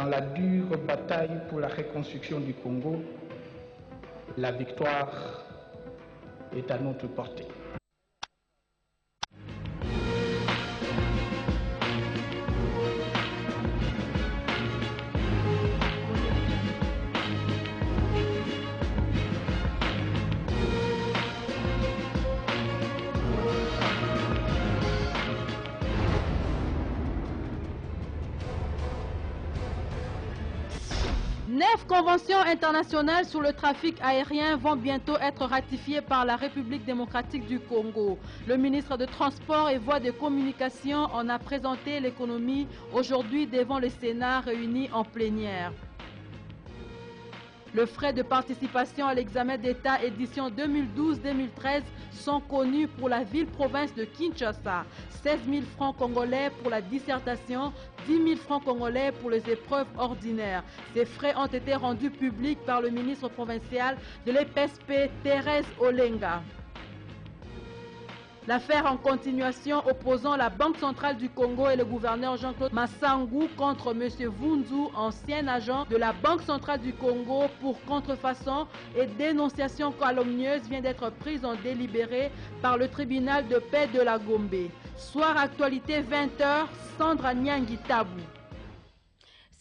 la dure bataille pour la reconstruction du Congo, la victoire est à notre portée. Neuf conventions internationales sur le trafic aérien vont bientôt être ratifiées par la République démocratique du Congo. Le ministre de Transport et Voies de Communication en a présenté l'économie aujourd'hui devant le Sénat réuni en plénière. Les frais de participation à l'examen d'État édition 2012-2013 sont connus pour la ville-province de Kinshasa. 16 000 francs congolais pour la dissertation, 10 000 francs congolais pour les épreuves ordinaires. Ces frais ont été rendus publics par le ministre provincial de l'EPSP, Thérèse Olenga. L'affaire en continuation opposant la Banque centrale du Congo et le gouverneur Jean-Claude Massangou contre M. Vunzu, ancien agent de la Banque centrale du Congo pour contrefaçon et dénonciation calomnieuse, vient d'être prise en délibéré par le tribunal de paix de la Gombe. Soir actualité 20h, Sandra Nyangi Tabou.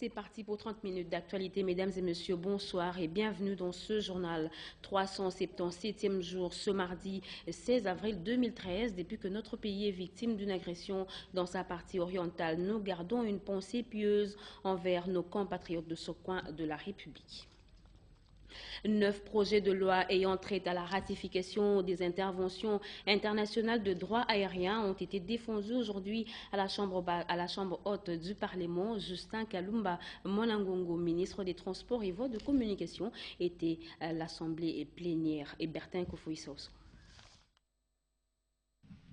C'est parti pour 30 minutes d'actualité, mesdames et messieurs, bonsoir et bienvenue dans ce journal. 377e jour ce mardi 16 avril 2013, depuis que notre pays est victime d'une agression dans sa partie orientale. Nous gardons une pensée pieuse envers nos compatriotes de ce coin de la République. 9 projets de loi ayant trait à la ratification des interventions internationales de droit aérien ont été défendus aujourd'hui à la Chambre haute du Parlement. Justin Kalumba Monangongo, ministre des Transports et Voies de Communication, était à l'Assemblée plénière. Et Bertin Kofoïsos.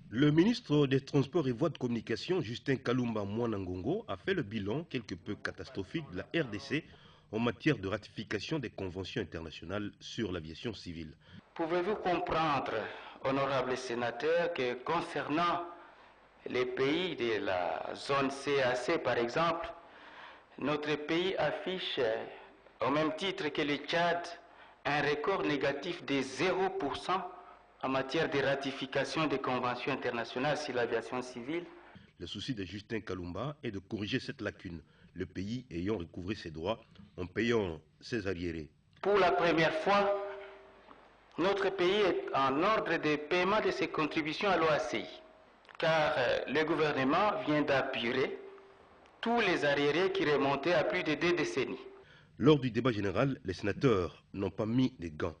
Le ministre des Transports et Voies de Communication, Justin Kalumba Monangongo, a fait le bilan quelque peu catastrophique de la RDC en matière de ratification des conventions internationales sur l'aviation civile. Pouvez-vous comprendre, honorables sénateurs, que concernant les pays de la zone CAC, par exemple, notre pays affiche, au même titre que le Tchad, un record négatif de 0% en matière de ratification des conventions internationales sur l'aviation civile? Le souci de Justin Kalumba est de corriger cette lacune, le pays ayant recouvré ses droits en payant ses arriérés. Pour la première fois, notre pays est en ordre de paiement de ses contributions à l'OACI, car le gouvernement vient d'apurer tous les arriérés qui remontaient à plus de 2 décennies. Lors du débat général, les sénateurs n'ont pas mis les gants.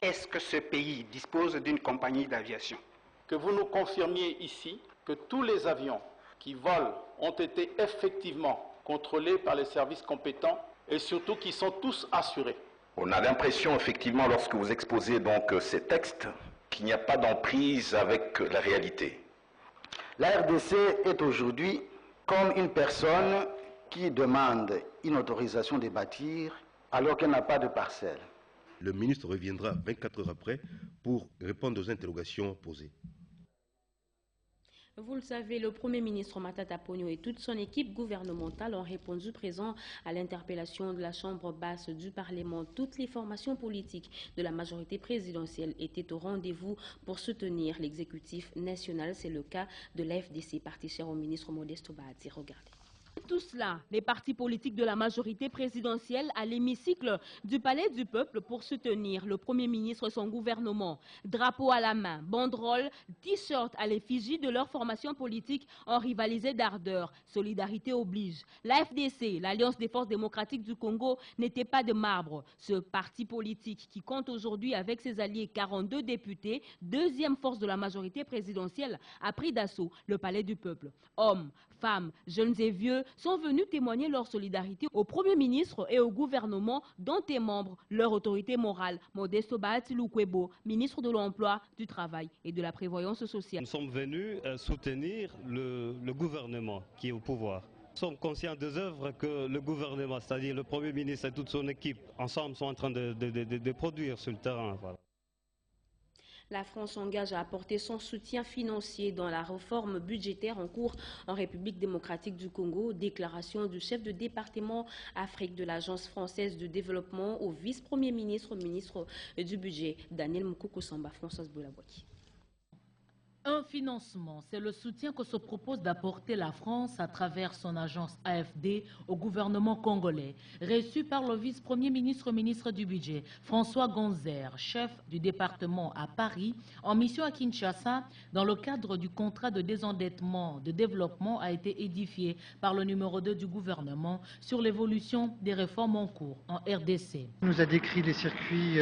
Est-ce que ce pays dispose d'une compagnie d'aviation? Que vous nous confirmiez ici que tous les avions qui volent ont été effectivement contrôlés par les services compétents et surtout qui sont tous assurés. On a l'impression effectivement lorsque vous exposez donc ces textes qu'il n'y a pas d'emprise avec la réalité. La RDC est aujourd'hui comme une personne qui demande une autorisation de bâtir alors qu'elle n'a pas de parcelle. Le ministre reviendra 24 heures après pour répondre aux interrogations posées. Vous le savez, le Premier ministre Matata Ponyo et toute son équipe gouvernementale ont répondu présent à l'interpellation de la Chambre basse du Parlement. Toutes les formations politiques de la majorité présidentielle étaient au rendez-vous pour soutenir l'exécutif national. C'est le cas de l'FDC, parti cher au ministre Modesto Bahati. Regardez. Tout cela, les partis politiques de la majorité présidentielle à l'hémicycle du Palais du Peuple pour soutenir le Premier ministre et son gouvernement. Drapeau à la main, banderoles, t-shirts à l'effigie de leur formation politique ont rivalisé d'ardeur. Solidarité oblige. La FDC, l'Alliance des forces démocratiques du Congo, n'était pas de marbre. Ce parti politique qui compte aujourd'hui avec ses alliés 42 députés, deuxième force de la majorité présidentielle, a pris d'assaut le Palais du Peuple. Hommes, femmes, jeunes et vieux sont venus témoigner leur solidarité au Premier ministre et au gouvernement dont est membre leur autorité morale, Modesto Bahati Lukwebo, ministre de l'Emploi, du Travail et de la Prévoyance sociale. Nous sommes venus soutenir le gouvernement qui est au pouvoir. Nous sommes conscients des œuvres que le gouvernement, c'est-à-dire le Premier ministre et toute son équipe, ensemble sont en train de produire sur le terrain. Voilà. La France s'engage à apporter son soutien financier dans la réforme budgétaire en cours en République démocratique du Congo. Déclaration du chef de département Afrique de l'Agence française de développement au vice-premier ministre, ministre du budget, Daniel Mukoko-Samba. Françoise Boulabouaki. Un financement, c'est le soutien que se propose d'apporter la France à travers son agence AFD au gouvernement congolais, reçu par le vice-premier ministre, ministre du budget, François Gonzer, chef du département à Paris, en mission à Kinshasa, dans le cadre du contrat de désendettement de développement a été édifié par le numéro 2 du gouvernement sur l'évolution des réformes en cours en RDC. Il nous a décrit les circuits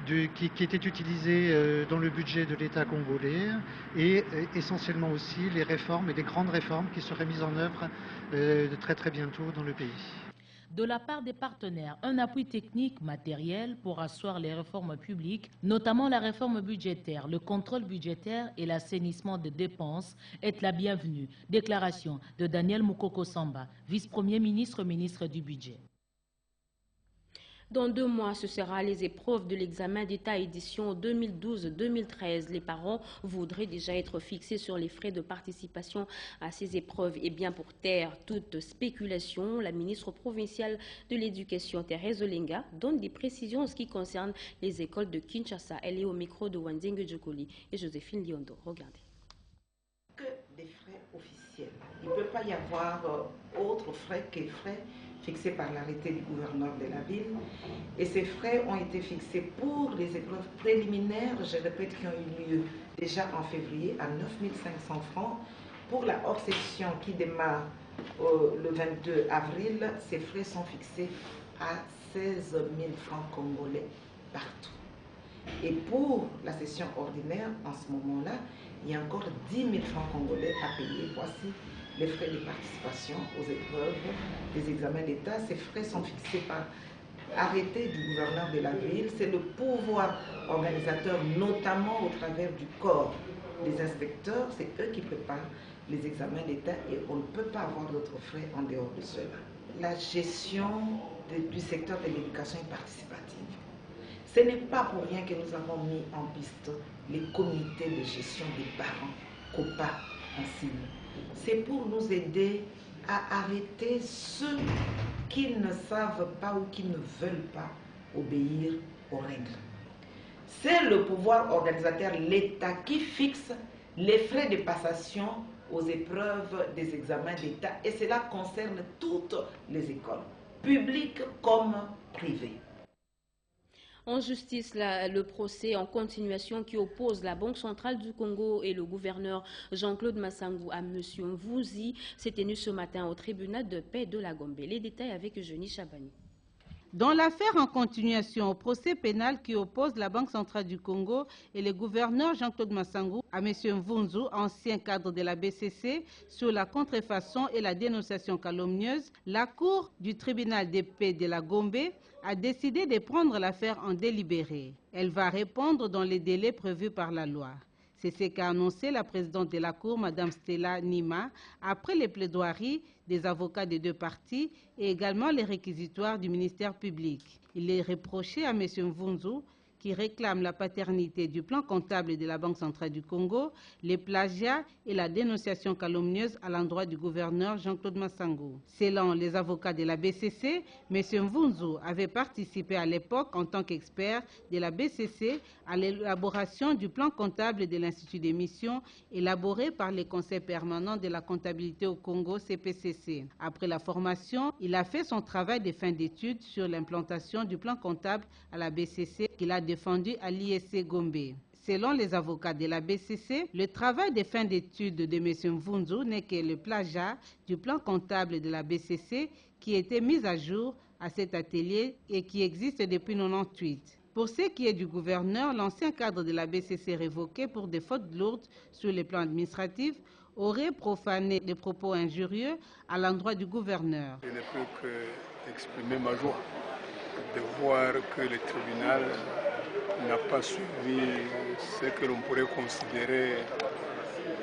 qui étaient utilisés dans le budget de l'État congolais et essentiellement aussi les réformes et les grandes réformes qui seraient mises en œuvre très bientôt dans le pays. De la part des partenaires, un appui technique matériel pour asseoir les réformes publiques, notamment la réforme budgétaire, le contrôle budgétaire et l'assainissement des dépenses est la bienvenue. Déclaration de Daniel Mukoko-Samba, vice-premier ministre, ministre du budget. Dans 2 mois, ce sera les épreuves de l'examen d'État édition 2012-2013. Les parents voudraient déjà être fixés sur les frais de participation à ces épreuves. Et bien pour taire toute spéculation, la ministre provinciale de l'Éducation, Thérèse Olenga, donne des précisions en ce qui concerne les écoles de Kinshasa. Elle est au micro de Wanzengue Djokoli et Joséphine Liondo. Regardez. Que des frais officiels. Il ne peut pas y avoir autres frais que frais fixés par l'arrêté du gouverneur de la ville. Et ces frais ont été fixés pour les épreuves préliminaires, je répète, qui ont eu lieu déjà en février à 9 500 francs. Pour la hors-session qui démarre le 22 avril, ces frais sont fixés à 16 000 francs congolais partout. Et pour la session ordinaire, en ce moment-là, il y a encore 10 000 francs congolais à payer. Voici les frais de participation aux épreuves des examens d'État. Ces frais sont fixés par arrêté du gouverneur de la ville. C'est le pouvoir organisateur, notamment au travers du corps des inspecteurs. C'est eux qui préparent les examens d'État et on ne peut pas avoir d'autres frais en dehors de cela. La gestion du secteur de l'éducation est participative. Ce n'est pas pour rien que nous avons mis en piste les comités de gestion des parents, COPA en sigle. C'est pour nous aider à arrêter ceux qui ne savent pas ou qui ne veulent pas obéir aux règles. C'est le pouvoir organisateur, l'État, qui fixe les frais de passation aux épreuves des examens d'État et cela concerne toutes les écoles, publiques comme privées. En justice, le procès en continuation qui oppose la Banque centrale du Congo et le gouverneur Jean-Claude Massangou à M. Mvouzi s'est tenu ce matin au tribunal de paix de la Gombe. Les détails avec Eugénie Chabani. Dans l'affaire en continuation au procès pénal qui oppose la Banque centrale du Congo et le gouverneur Jean-Claude Massangou à M. Mvunzu, ancien cadre de la BCC, sur la contrefaçon et la dénonciation calomnieuse, la Cour du tribunal de paix de la Gombe a décidé de prendre l'affaire en délibéré. Elle va répondre dans les délais prévus par la loi. C'est ce qu'a annoncé la présidente de la Cour, Mme Stella Nima, après les plaidoiries des avocats des 2 parties et également les réquisitoires du ministère public. Il est reproché à M. Mvunzu, qui réclame la paternité du plan comptable de la Banque centrale du Congo, les plagiats et la dénonciation calomnieuse à l'endroit du gouverneur Jean-Claude Massangou. Selon les avocats de la BCC, M. Mvunzu avait participé à l'époque en tant qu'expert de la BCC à l'élaboration du plan comptable de l'Institut des missions élaboré par les conseils permanents de la comptabilité au Congo, CPCC. Après la formation, il a fait son travail de fin d'études sur l'implantation du plan comptable à la BCC qu'il a défendu à l'ISC Gombe. Selon les avocats de la BCC, le travail de fin d'études de M. Mvunzu n'est que le plagiat du plan comptable de la BCC qui était mis à jour à cet atelier et qui existe depuis 1998. Pour ce qui est du gouverneur, l'ancien cadre de la BCC révoqué pour des fautes lourdes sur le plan administratif aurait profané des propos injurieux à l'endroit du gouverneur. Je ne peux qu'exprimer ma joie de voir que le tribunal n'a pas suivi ce que l'on pourrait considérer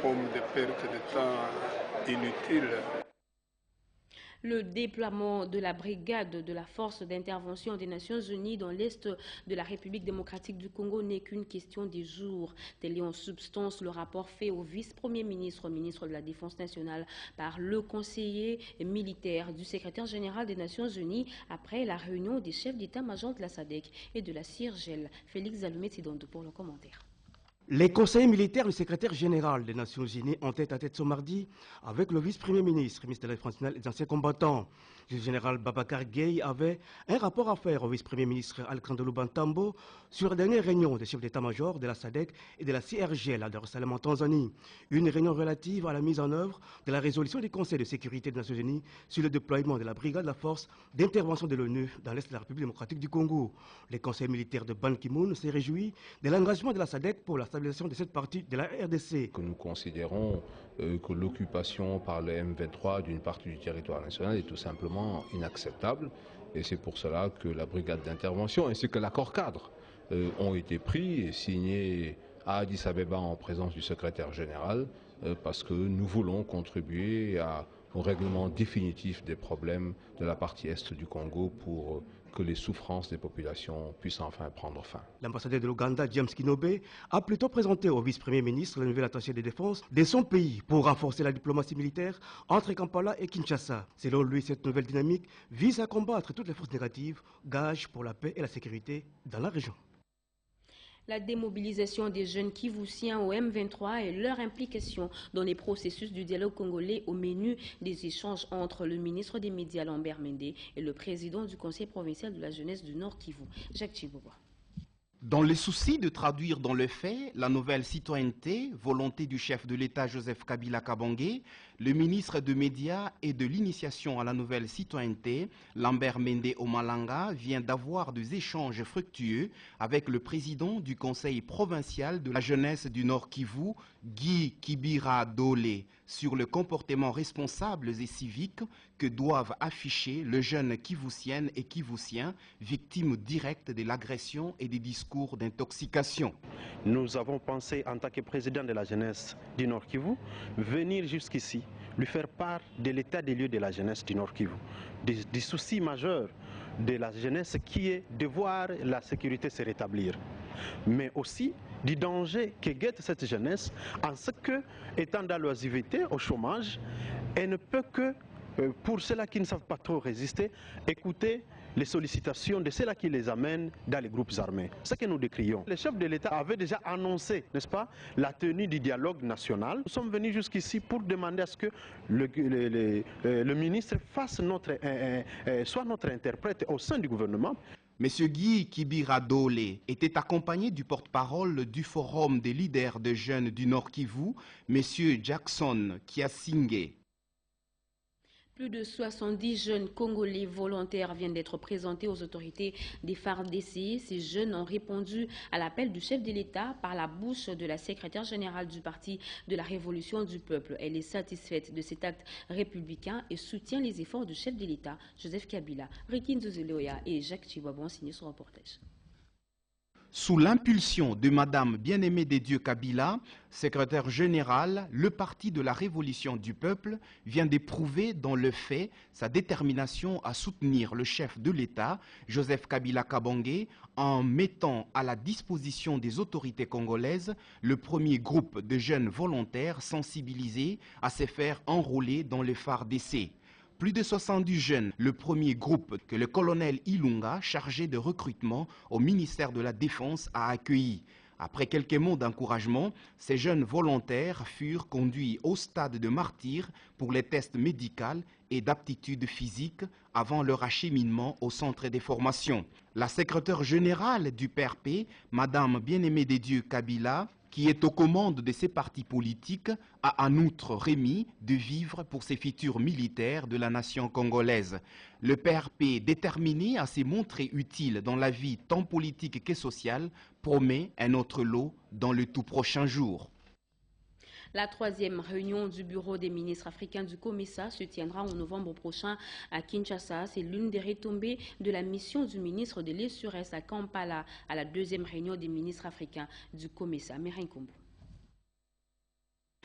comme des pertes de temps inutiles. Le déploiement de la brigade de la force d'intervention des Nations Unies dans l'Est de la République démocratique du Congo n'est qu'une question des jours. Tel est en substance le rapport fait au vice-premier ministre, ministre de la Défense nationale, par le conseiller militaire du secrétaire général des Nations Unies après la réunion des chefs d'état-major de la SADC et de la CIRGL. Félix Zalumet-Sidondo pour le commentaire. Les conseillers militaires du secrétaire général des Nations Unies ont tête à tête ce mardi avec le vice-premier ministre, ministre de la Défense nationale et des anciens combattants. Le général Babacar Gueye avait un rapport à faire au vice-premier ministre Alkandolo Bantambo sur la dernière réunion des chefs d'état-major de la SADC et de la CIRGL à Dar es Salaam en Tanzanie. Une réunion relative à la mise en œuvre de la résolution du Conseil de sécurité des Nations Unies sur le déploiement de la brigade de la force d'intervention de l'ONU dans l'Est de la République démocratique du Congo. Les conseillers militaires de Ban Ki-moon s'est réjoui de l'engagement de la SADC pour la stabilisation de cette partie de la RDC. Que nous considérons que l'occupation par le M23 d'une partie du territoire national est tout simplement inacceptable. Et c'est pour cela que la brigade d'intervention ainsi que l'accord cadre ont été pris et signés à Addis Abeba en présence du secrétaire général parce que nous voulons contribuer au règlement définitif des problèmes de la partie est du Congo pour que les souffrances des populations puissent enfin prendre fin. L'ambassadeur de l'Ouganda, James Kinobe, a plutôt présenté au vice-premier ministre le nouvel attaché de défense de son pays pour renforcer la diplomatie militaire entre Kampala et Kinshasa. Selon lui, cette nouvelle dynamique vise à combattre toutes les forces négatives, gage pour la paix et la sécurité dans la région. La démobilisation des jeunes Kivusiens au M23 et leur implication dans les processus du dialogue congolais au menu des échanges entre le ministre des Médias Lambert Mende et le président du Conseil provincial de la jeunesse du Nord Kivu, Jacques Chiboba. Dans le souci de traduire dans le fait la nouvelle citoyenneté, volonté du chef de l'État Joseph Kabila Kabange, le ministre des Médias et de l'initiation à la nouvelle citoyenneté, Lambert Mende Omalanga, vient d'avoir des échanges fructueux avec le président du Conseil provincial de la jeunesse du Nord Kivu, Guy Kibira Dole, sur le comportement responsable et civique que doivent afficher les jeunes Kivusiennes et Kivusiens victimes directes de l'agression et des discours d'intoxication. Nous avons pensé, en tant que président de la jeunesse du Nord Kivu, venir jusqu'ici, lui faire part de l'état des lieux de la jeunesse du Nord Kivu, du souci majeur de la jeunesse qui est de voir la sécurité se rétablir, mais aussi du danger que guette cette jeunesse en ce que, étant dans l'oisiveté, au chômage, elle ne peut que, pour ceux-là qui ne savent pas trop résister, écouter les sollicitations de ceux-là qui les amènent dans les groupes armés. Ce que nous décrions. Le chef de l'État avait déjà annoncé, n'est-ce pas, la tenue du dialogue national. Nous sommes venus jusqu'ici pour demander à ce que le ministre fasse soit notre interprète au sein du gouvernement. M. Guy Kibira Dole était accompagné du porte-parole du Forum des leaders de jeunes du Nord Kivu, M. Jackson Kiasinge. Plus de 70 jeunes Congolais volontaires viennent d'être présentés aux autorités des FARDC. Ces jeunes ont répondu à l'appel du chef de l'État par la bouche de la secrétaire générale du Parti de la Révolution du Peuple. Elle est satisfaite de cet acte républicain et soutient les efforts du chef de l'État, Joseph Kabila. Rikin Zouzeleoya et Jacques Chihuahua ont signé ce reportage. Sous l'impulsion de Madame Bien-Aimée des Dieux Kabila, secrétaire générale, le Parti de la Révolution du Peuple vient d'éprouver dans le fait sa détermination à soutenir le chef de l'État, Joseph Kabila Kabange, en mettant à la disposition des autorités congolaises le premier groupe de jeunes volontaires sensibilisés à se faire enrôler dans les FARDC. Plus de 70 jeunes, le premier groupe que le colonel Ilunga, chargé de recrutement au ministère de la Défense, a accueilli. Après quelques mots d'encouragement, ces jeunes volontaires furent conduits au stade de martyrs pour les tests médicaux et d'aptitude physique avant leur acheminement au centre des formations. La secrétaire générale du PRP, Madame Bien-Aimée des Dieux Kabila, qui est aux commandes de ces partis politiques, a en outre remis de vivres pour ces futurs militaires de la nation congolaise. Le PRP, déterminé à se montrer utile dans la vie tant politique que sociale, promet un autre lot dans le tout prochain jour. La troisième réunion du bureau des ministres africains du COMESA se tiendra en novembre prochain à Kinshasa. C'est l'une des retombées de la mission du ministre de l'E-Sur-Est à Kampala à la deuxième réunion des ministres africains du COMESA. Merin Kombo.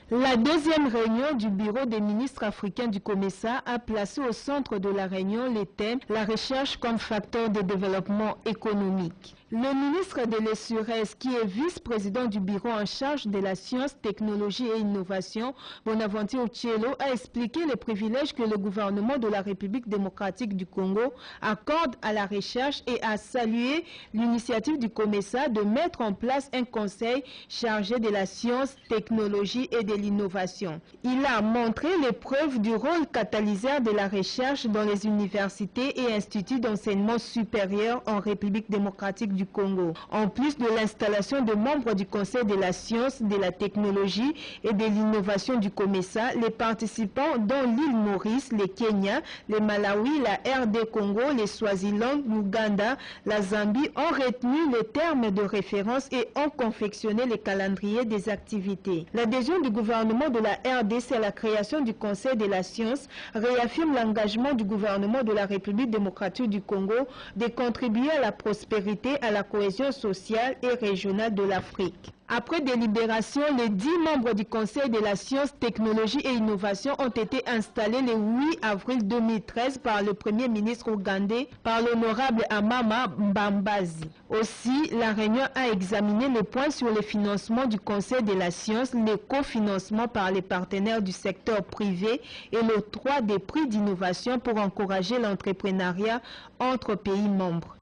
La deuxième réunion du bureau des ministres africains du COMESA a placé au centre de la réunion les thèmes « La recherche comme facteur de développement économique ». Le ministre de l'Essurès, qui est vice-président du bureau en charge de la science, technologie et innovation, Bonaventure Ochielo, a expliqué les privilèges que le gouvernement de la République démocratique du Congo accorde à la recherche et a salué l'initiative du COMESA de mettre en place un conseil chargé de la science, technologie et de l'innovation. Il a montré les preuves du rôle catalyseur de la recherche dans les universités et instituts d'enseignement supérieur en République démocratique du Congo. En plus de l'installation de membres du Conseil de la science, de la technologie et de l'innovation du COMESA, les participants dont l'île Maurice, le Kenya, le Malawi, la RD Congo, les Swaziland, l'Ouganda, la Zambie ont retenu les termes de référence et ont confectionné le calendrier des activités. L'adhésion du gouvernement de la RDC à la création du Conseil de la science réaffirme l'engagement du gouvernement de la République démocratique du Congo de contribuer à la prospérité, à la cohésion sociale et régionale de l'Afrique. Après délibération, les 10 membres du Conseil de la science, technologie et innovation ont été installés le 8 avril 2013 par le Premier ministre ougandais, par l'honorable Amama Mbambazi. Aussi, la réunion a examiné les points sur le financement du Conseil de la science, le cofinancement par les partenaires du secteur privé et l'octroi des prix d'innovation pour encourager l'entrepreneuriat entre pays membres.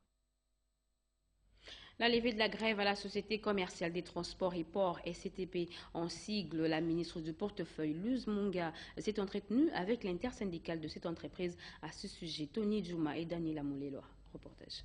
La levée de la grève à la Société commerciale des transports et ports SCTP, en sigle, la ministre du portefeuille Luz Munga s'est entretenue avec l'intersyndicale de cette entreprise à ce sujet. Tony Djouma et Daniela Moulelo. Reportage.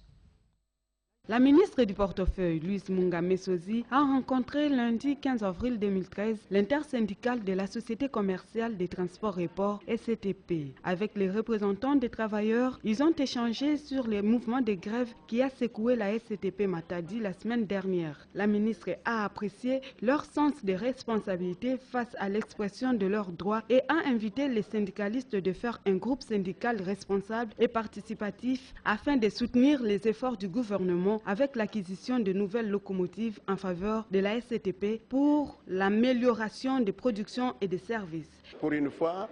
La ministre du portefeuille, Louise Munga Messozi, a rencontré lundi 15 avril 2013 l'intersyndicale de la Société commerciale des transports et ports SCTP. Avec les représentants des travailleurs, ils ont échangé sur les mouvements de grève qui a secoué la SCTP Matadi la semaine dernière. La ministre a apprécié leur sens de responsabilité face à l'expression de leurs droits et a invité les syndicalistes de faire un groupe syndical responsable et participatif afin de soutenir les efforts du gouvernement avec l'acquisition de nouvelles locomotives en faveur de la SCTP pour l'amélioration des productions et des services. Pour une fois,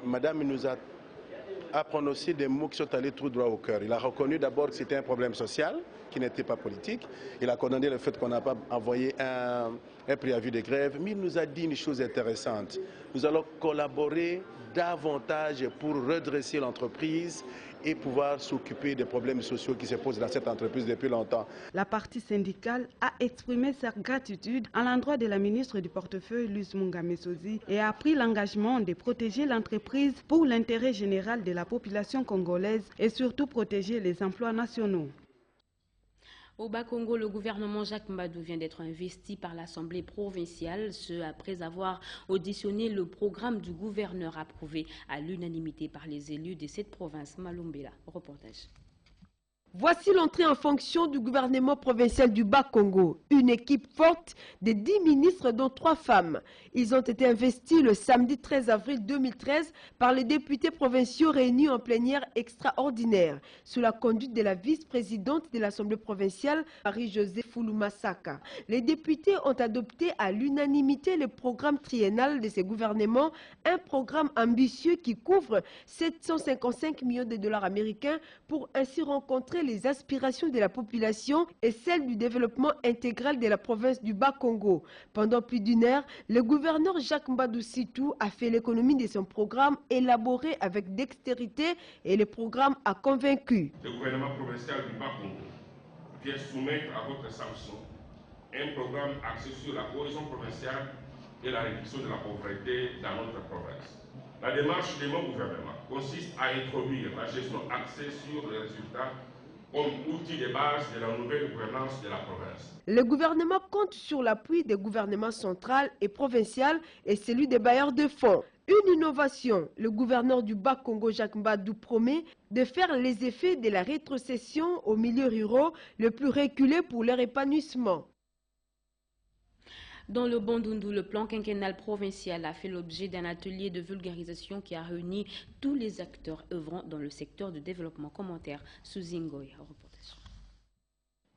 Madame nous a prononcé des mots qui sont allés tout droit au cœur. Il a reconnu d'abord que c'était un problème social, qui n'était pas politique. Il a condamné le fait qu'on n'a pas envoyé un préavis de grève, mais il nous a dit une chose intéressante. Nous allons collaborer davantage pour redresser l'entreprise et pouvoir s'occuper des problèmes sociaux qui se posent dans cette entreprise depuis longtemps. La partie syndicale a exprimé sa gratitude à l'endroit de la ministre du portefeuille, Louise Munga Messozi, et a pris l'engagement de protéger l'entreprise pour l'intérêt général de la population congolaise et surtout protéger les emplois nationaux. Au Bas-Congo, le gouvernement Jacques Mbadou vient d'être investi par l'Assemblée provinciale, ce après avoir auditionné le programme du gouverneur approuvé à l'unanimité par les élus de cette province. Malumbela, reportage. Voici l'entrée en fonction du gouvernement provincial du Bas-Congo. Une équipe forte de 10 ministres dont 3 femmes. Ils ont été investis le samedi 13 avril 2013 par les députés provinciaux réunis en plénière extraordinaire sous la conduite de la vice-présidente de l'Assemblée provinciale, Marie-Josée Foulou-Massaka. Les députés ont adopté à l'unanimité le programme triennal de ce gouvernement, un programme ambitieux qui couvre 755 millions de dollars américains pour ainsi rencontrer les aspirations de la population et celles du développement intégral de la province du Bas-Congo. Pendant plus d'une heure, le gouverneur Jacques Mbadou Sitou a fait l'économie de son programme élaboré avec dextérité et le programme a convaincu. Le gouvernement provincial du Bas-Congo vient soumettre à votre sanction un programme axé sur la cohésion provinciale et la réduction de la pauvreté dans notre province. La démarche de mon gouvernement consiste à introduire la gestion axée sur les résultats comme outil de base de la nouvelle gouvernance de la province. Le gouvernement compte sur l'appui des gouvernements central et provincial et celui des bailleurs de fonds. Une innovation, le gouverneur du Bas-Congo Jacques Mbadou promet de faire les effets de la rétrocession aux milieux ruraux le plus reculés pour leur épanouissement. Dans le Bandundu, le plan quinquennal provincial a fait l'objet d'un atelier de vulgarisation qui a réuni tous les acteurs œuvrant dans le secteur du développement. Commentaire sous Zingoy. Reportage.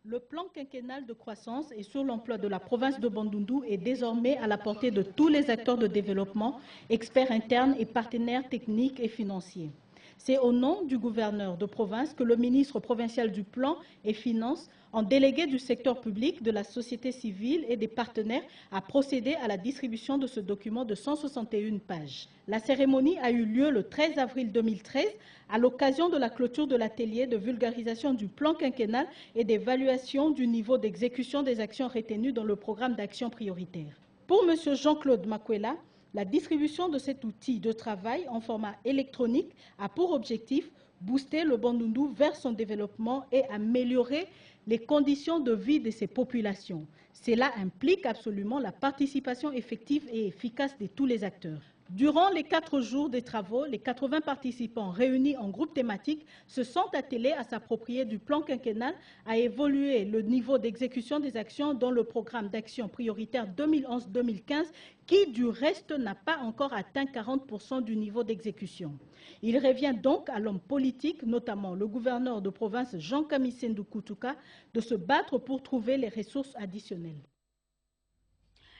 Le plan quinquennal de croissance et sur l'emploi de la province de Bandundu est désormais à la portée de tous les acteurs de développement, experts internes et partenaires techniques et financiers. C'est au nom du gouverneur de province que le ministre provincial du Plan et Finances, en délégué du secteur public, de la société civile et des partenaires, a procédé à la distribution de ce document de 161 pages. La cérémonie a eu lieu le 13 avril 2013 à l'occasion de la clôture de l'atelier de vulgarisation du plan quinquennal et d'évaluation du niveau d'exécution des actions retenues dans le programme d'action prioritaire. Pour M. Jean-Claude Makwela, la distribution de cet outil de travail en format électronique a pour objectif booster le Bandundu vers son développement et améliorer les conditions de vie de ses populations. Cela implique absolument la participation effective et efficace de tous les acteurs. Durant les 4 jours des travaux, les 80 participants réunis en groupe thématique se sont attelés à s'approprier du plan quinquennal, à évoluer le niveau d'exécution des actions dans le programme d'action prioritaire 2011-2015 qui, du reste, n'a pas encore atteint 40% du niveau d'exécution. Il revient donc à l'homme politique, notamment le gouverneur de province Jean Kamisendu Kutuka, de se battre pour trouver les ressources additionnelles.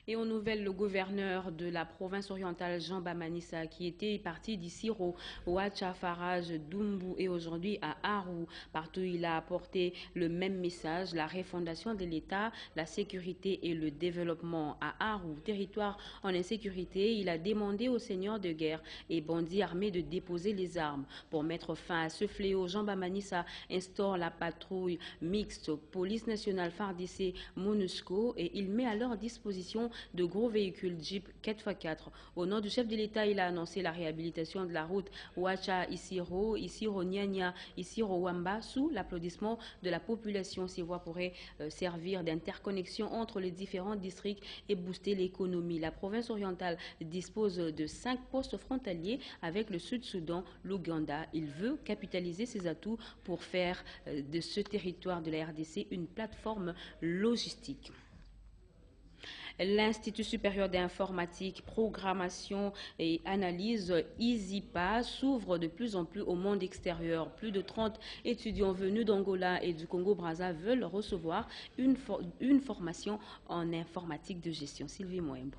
Et aux nouvelles, le gouverneur de la province orientale, Jean Bamanissa, qui était parti d'Issiro, Ouacha, Farage, Dumbu et aujourd'hui à Aru. Partout, il a apporté le même message, la refondation de l'État, la sécurité et le développement. À Aru, territoire en insécurité, il a demandé aux seigneurs de guerre et bandits armés de déposer les armes. Pour mettre fin à ce fléau, Jean Bamanissa instaure la patrouille mixte police nationale FARDC MONUSCO et il met à leur disposition de gros véhicules Jeep 4x4. Au nom du chef de l'État, il a annoncé la réhabilitation de la route Ouacha-Issiro, Issiro-Nyanya, Issiro-Wamba sous l'applaudissement de la population. Ces voies pourraient servir d'interconnexion entre les différents districts et booster l'économie. La province orientale dispose de 5 postes frontaliers avec le Sud-Soudan, l'Ouganda. Il veut capitaliser ses atouts pour faire de ce territoire de la RDC une plateforme logistique. L'Institut supérieur d'informatique, programmation et analyse ISIPA s'ouvre de plus en plus au monde extérieur. Plus de 30 étudiants venus d'Angola et du Congo-Brazza veulent recevoir une formation en informatique de gestion. Sylvie Moembo.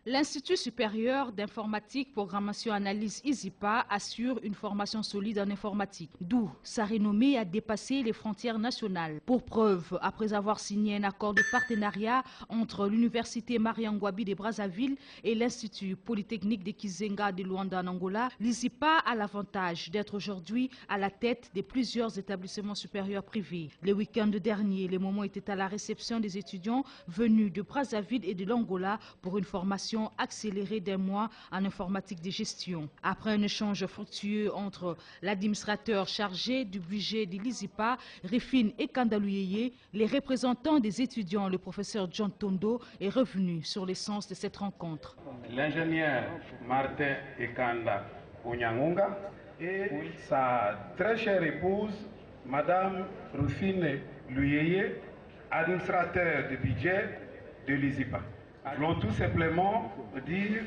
L'Institut supérieur d'informatique, programmation et analyse ISIPA assure une formation solide en informatique, d'où sa renommée a dépassé les frontières nationales. Pour preuve, après avoir signé un accord de partenariat entre l'Université Mariangwabi de Brazzaville et l'Institut Polytechnique de Kizenga de Luanda en Angola, l'ISIPA a l'avantage d'être aujourd'hui à la tête de plusieurs établissements supérieurs privés. Le week-end dernier, les moments étaient à la réception des étudiants venus de Brazzaville et de l'Angola pour une formation accélérée d'un mois en informatique de gestion. Après un échange fructueux entre l'administrateur chargé du budget de l'ISIPA, Rifine et Kandalouyeye, les représentants des étudiants, le professeur John Tondo, est revenu sur l'essence de cette rencontre. L'ingénieur Martin Ekanda Onyangonga et sa très chère épouse, Madame Rufine Luyeye, administrateur du budget de l'ISIPA. Nous voulons tout simplement dire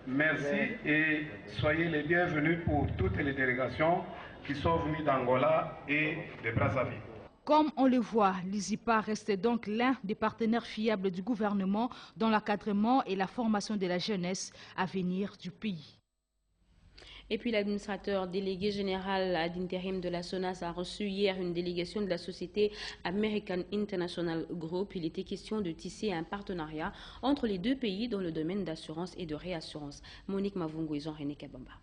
merci et soyez les bienvenus pour toutes les délégations qui sont venues d'Angola et de Brazzaville. Comme on le voit, l'ISIPA reste donc l'un des partenaires fiables du gouvernement dans l'encadrement et la formation de la jeunesse à venir du pays. Et puis l'administrateur délégué général ad intérim de la SONAS a reçu hier une délégation de la société American International Group. Il était question de tisser un partenariat entre les deux pays dans le domaine d'assurance et de réassurance. Monique Mavungo et Jean-René Kabamba.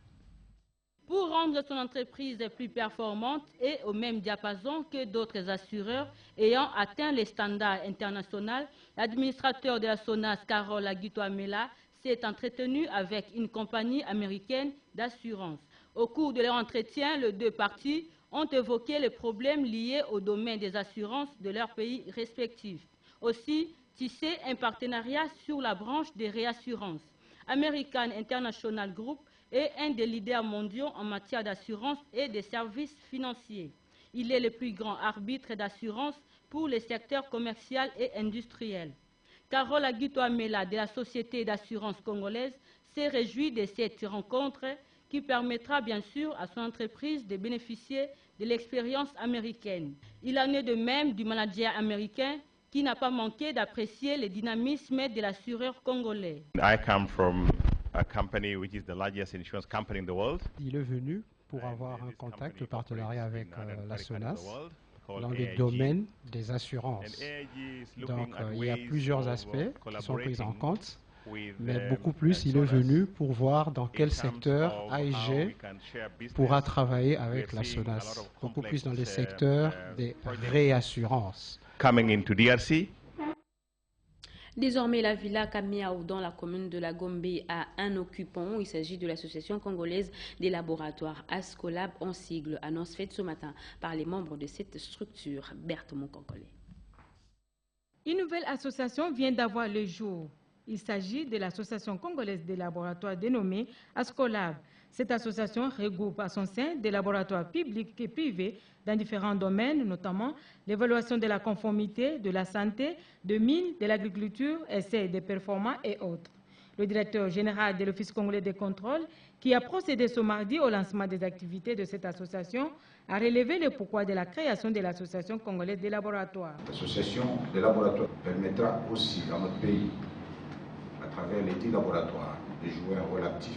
Pour rendre son entreprise plus performante et au même diapason que d'autres assureurs ayant atteint les standards internationaux, l'administrateur de la SONAS, Carole Aguito-Amela, s'est entretenu avec une compagnie américaine d'assurance. Au cours de leur entretien, les deux parties ont évoqué les problèmes liés au domaine des assurances de leurs pays respectifs. Aussi, tisser un partenariat sur la branche des réassurances. American International Group est un des leaders mondiaux en matière d'assurance et de services financiers. Il est le plus grand arbitre d'assurance pour les secteurs commercial et industriel. Carole Aguito-Amela de la Société d'assurance congolaise s'est réjouie de cette rencontre qui permettra bien sûr à son entreprise de bénéficier de l'expérience américaine. Il en est de même du manager américain qui n'a pas manqué d'apprécier le dynamisme de l'assureur congolais. I come from a company which is the largest insurance company in the world. Il est venu pour avoir un contact, un partenariat avec la SONAS dans le domaine des assurances. Donc il y a plusieurs aspects qui sont pris en compte, mais beaucoup plus il est venu pour voir dans quel secteur AEG pourra travailler avec la SONAS, beaucoup plus dans les secteurs des réassurances. Coming into DRC. Désormais, la villa Kamiaou dans la commune de la Gombe a un occupant. Il s'agit de l'association congolaise des laboratoires Ascolab en sigle, annonce faite ce matin par les membres de cette structure. Berthe Monkonkole. Une nouvelle association vient d'avoir le jour. Il s'agit de l'association congolaise des laboratoires dénommée Ascolab. Cette association regroupe à son sein des laboratoires publics et privés dans différents domaines, notamment l'évaluation de la conformité, de la santé, de mines, de l'agriculture, essais de performance et autres. Le directeur général de l'Office congolais des contrôles, qui a procédé ce mardi au lancement des activités de cette association, a relevé le pourquoi de la création de l'association congolaise des laboratoires. L'association des laboratoires permettra aussi à notre pays, à travers les 10 laboratoires, de jouer un rôle actif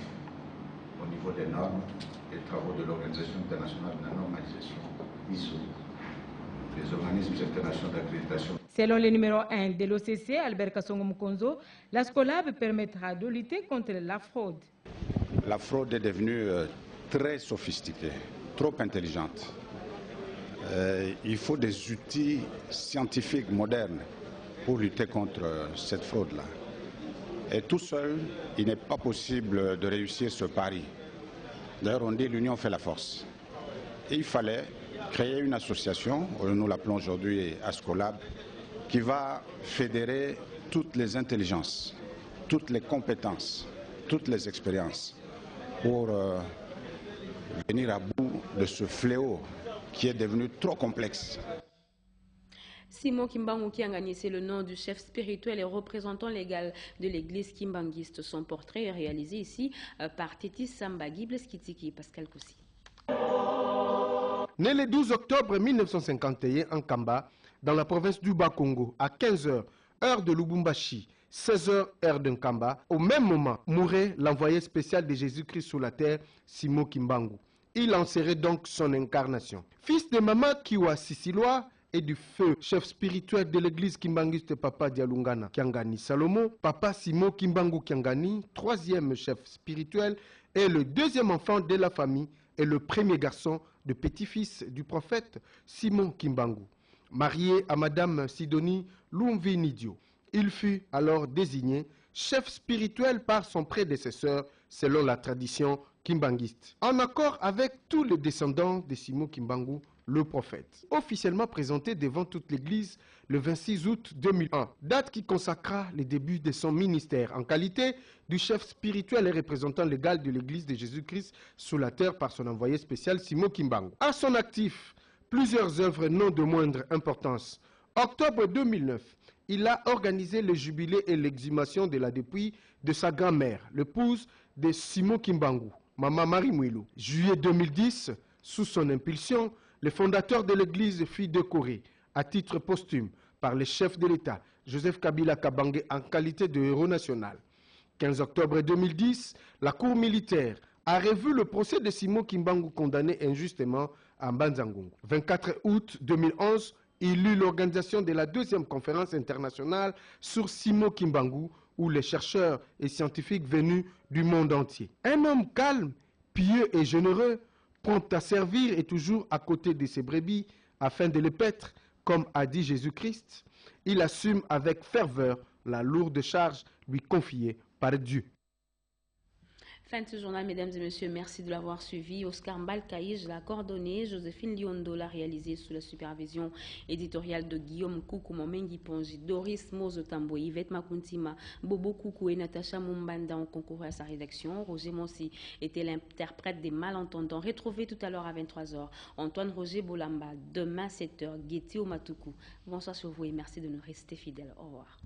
au niveau des normes et des travaux de l'Organisation internationale de la normalisation, ISO, les organismes internationaux d'accréditation. Selon le numéro 1 de l'OCC, Albert Kassongo Mukonzo, l'Ascolab permettra de lutter contre la fraude. La fraude est devenue très sophistiquée, trop intelligente. Il faut des outils scientifiques modernes pour lutter contre cette fraude-là. Et tout seul, il n'est pas possible de réussir ce pari. D'ailleurs, on dit l'union fait la force. Et il fallait créer une association, nous l'appelons aujourd'hui Ascolab, qui va fédérer toutes les intelligences, toutes les compétences, toutes les expériences pour venir à bout de ce fléau qui est devenu trop complexe. Simon Kimbangu Kiangani, c'est le nom du chef spirituel et représentant légal de l'église kimbanguiste. Son portrait est réalisé ici par Tétis Samba Gibleskitiki, Pascal Koussi. Né le 12 octobre 1951 en Kamba, dans la province du Bas-Congo, à 15h, heure de Lubumbashi, 16h, heure de Nkamba, au même moment, mourait l'envoyé spécial de Jésus-Christ sur la terre, Simon Kimbangu. Il en serait donc son incarnation. Fils de Mama Kiwa Sisiloa et du feu chef spirituel de l'église kimbanguiste Papa Dialungana Kiangani Salomo, Papa Simon Kimbangu Kiangani, troisième chef spirituel et le deuxième enfant de la famille et le premier garçon de petit-fils du prophète Simon Kimbangu. Marié à Madame Sidonie Lumvi Nidio, il fut alors désigné chef spirituel par son prédécesseur selon la tradition kimbanguiste, en accord avec tous les descendants de Simon Kimbangu, le prophète. Officiellement présenté devant toute l'église le 26 août 2001, date qui consacra les débuts de son ministère en qualité du chef spirituel et représentant légal de l'église de Jésus-Christ sur la terre par son envoyé spécial Simon Kimbangu. À son actif, plusieurs œuvres non de moindre importance. Octobre 2009, il a organisé le jubilé et l'exhumation de la dépouille de sa grand-mère, l'épouse de Simon Kimbangu, Maman Marie Mouilou. Juillet 2010, sous son impulsion, le fondateur de l'église fut décoré à titre posthume par le chef de l'État, Joseph Kabila Kabange, en qualité de héros national. 15 octobre 2010, la cour militaire a revu le procès de Simon Kimbangu condamné injustement à Mbanzangungu. 24 août 2011, il eut l'organisation de la deuxième conférence internationale sur Simon Kimbangu, où les chercheurs et scientifiques venus du monde entier. Un homme calme, pieux et généreux, prompt à servir et toujours à côté de ses brebis, afin de les paître, comme a dit Jésus-Christ, il assume avec ferveur la lourde charge lui confiée par Dieu. Fin de ce journal, mesdames et messieurs, merci de l'avoir suivi. Oscar Mbalkaïj l'a coordonné, Joséphine Liondo l'a réalisé sous la supervision éditoriale de Guillaume Koukou, Momengi Ponji, Doris Mozotambo, Yvette Makuntima, Bobo Koukou et Natacha Mumbanda ont concouru à sa rédaction. Roger Monsi était l'interprète des malentendants. Retrouvez tout à l'heure à 23h Antoine Roger Bolamba, demain 7h, Guéti Omatuku. Bonsoir sur vous et merci de nous rester fidèles. Au revoir.